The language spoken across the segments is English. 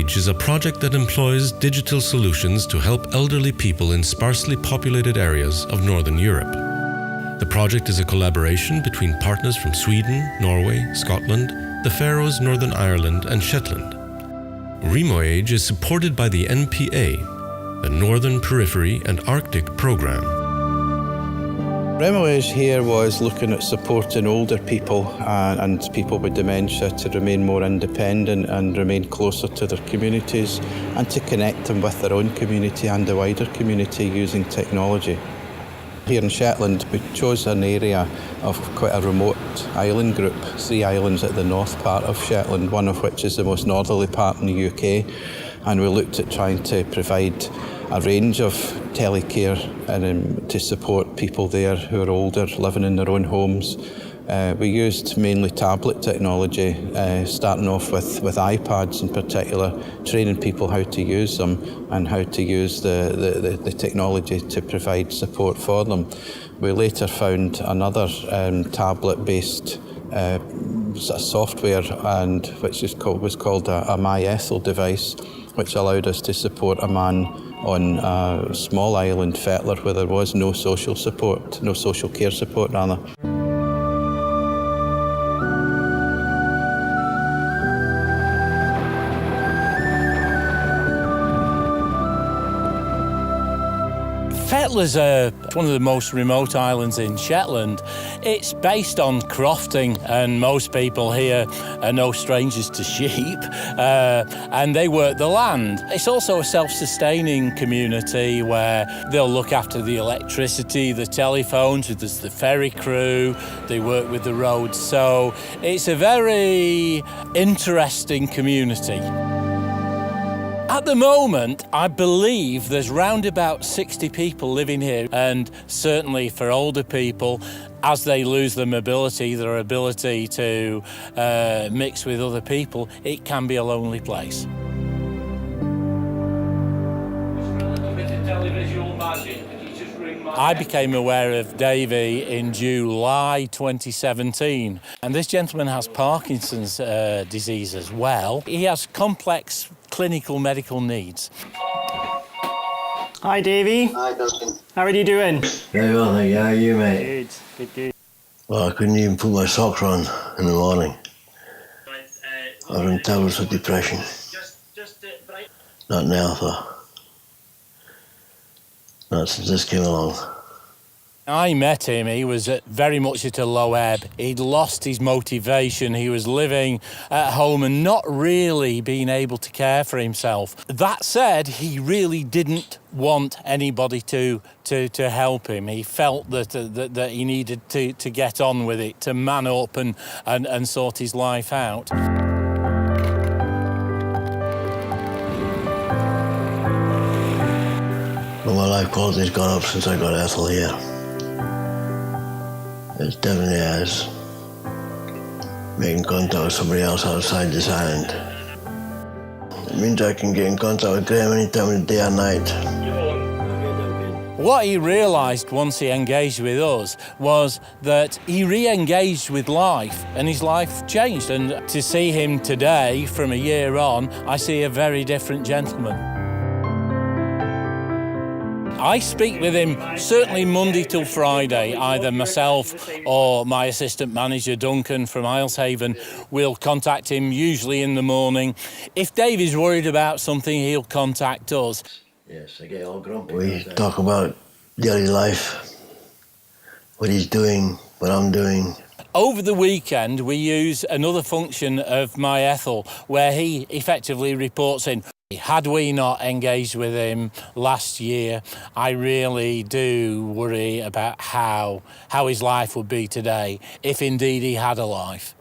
RemoAge is a project that employs digital solutions to help elderly people in sparsely populated areas of Northern Europe. The project is a collaboration between partners from Sweden, Norway, Scotland, the Faroes, Northern Ireland and Shetland. RemoAge is supported by the NPA, the Northern Periphery and Arctic Programme. RemoAge here was looking at supporting older people and people with dementia to remain more independent and remain closer to their communities and to connect them with their own community and the wider community using technology. Here in Shetland, we chose an area of quite a remote island group, 3 islands at the north part of Shetland, one of which is the most northerly part in the UK, and we looked at trying to provide a range of telecare to support people there who are older, living in their own homes. We used mainly tablet technology, starting off with iPads in particular, training people how to use them and how to use the technology to provide support for them. We later found another tablet-based software which was called a My Ethel device, which allowed us to support a man on a small island, Fetler, where there was no social care support rather. Fetler's one of the most remote islands in Shetland. It's based on crofting, and most people here are no strangers to sheep, and they work the land. It's also a self-sustaining community where they'll look after the electricity, the telephones, there's the ferry crew, they work with the roads, so it's a very interesting community. At the moment, I believe there's round about 60 people living here, and certainly for older people, as they lose their mobility, their ability to mix with other people, it can be a lonely place. I became aware of Davy in July 2017, and this gentleman has Parkinson's disease as well. He has complex clinical medical needs. Hi, Davy. Hi, Duncan. How are you doing? Very well, thank you. How are you, mate? Good. Well, I couldn't even put my socks on in the morning. I was on tablets for depression. Not now, though. Not since this came along. I met him, he was very much at a low ebb. He'd lost his motivation, he was living at home and not really being able to care for himself. That said, he really didn't want anybody to help him. He felt that he needed to get on with it, to man up and sort his life out. Well, my life quality's gone up since I got Ethel here. It definitely has. Making contact with somebody else outside this island. It means I can get in contact with Graham any time of the day or night. What he realised once he engaged with us was that he re-engaged with life and his life changed. And to see him today, from a year on, I see a very different gentleman. I speak with him certainly Monday till Friday. Either myself or my assistant manager, Duncan from Isleshaven, will contact him usually in the morning. If Dave is worried about something, he'll contact us. Yes, I get all grumpy. We talk about daily life, what he's doing, what I'm doing. Over the weekend, we use another function of My Ethel, where he effectively reports in. Had we not engaged with him last year, I really do worry about how his life would be today, if indeed he had a life.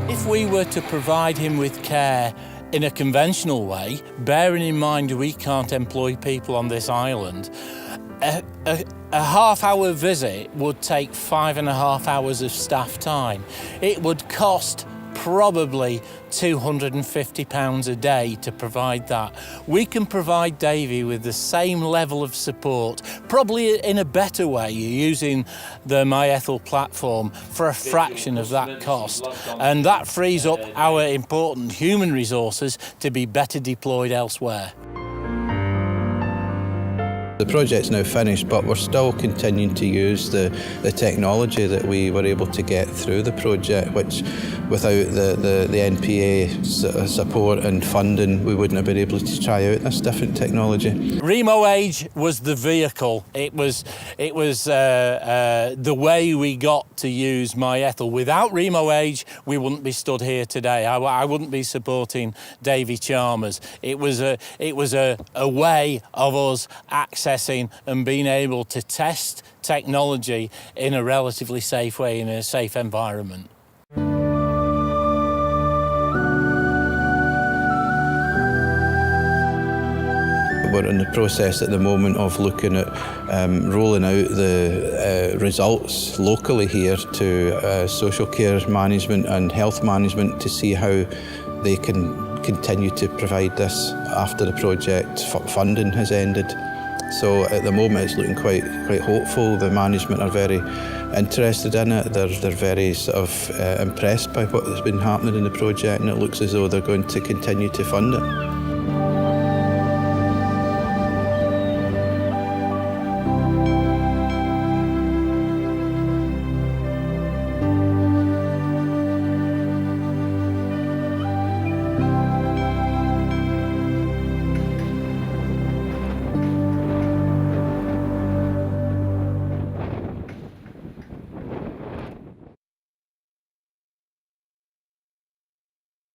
If we were to provide him with care in a conventional way, bearing in mind we can't employ people on this island, a half-hour visit would take 5.5 hours of staff time. It would cost probably £250 a day to provide that. We can provide Davy with the same level of support, probably in a better way, using the MyEthel platform for a fraction of that cost. And that frees up our important human resources to be better deployed elsewhere. The project's now finished, but we're still continuing to use the technology that we were able to get through the project, which without the NPA support and funding, we wouldn't have been able to try out this different technology. RemoAge was the vehicle. It was the way we got to use MyEthel. Without RemoAge, we wouldn't be stood here today. I wouldn't be supporting Davy Chalmers. It was a way of us accessing and being able to test technology in a relatively safe way, in a safe environment. We're in the process at the moment of looking at rolling out the results locally here to social care management and health management to see how they can continue to provide this after the project funding has ended. So at the moment it's looking quite hopeful. The management are very interested in it. They're very sort of impressed by what has been happening in the project, and it looks as though they're going to continue to fund it.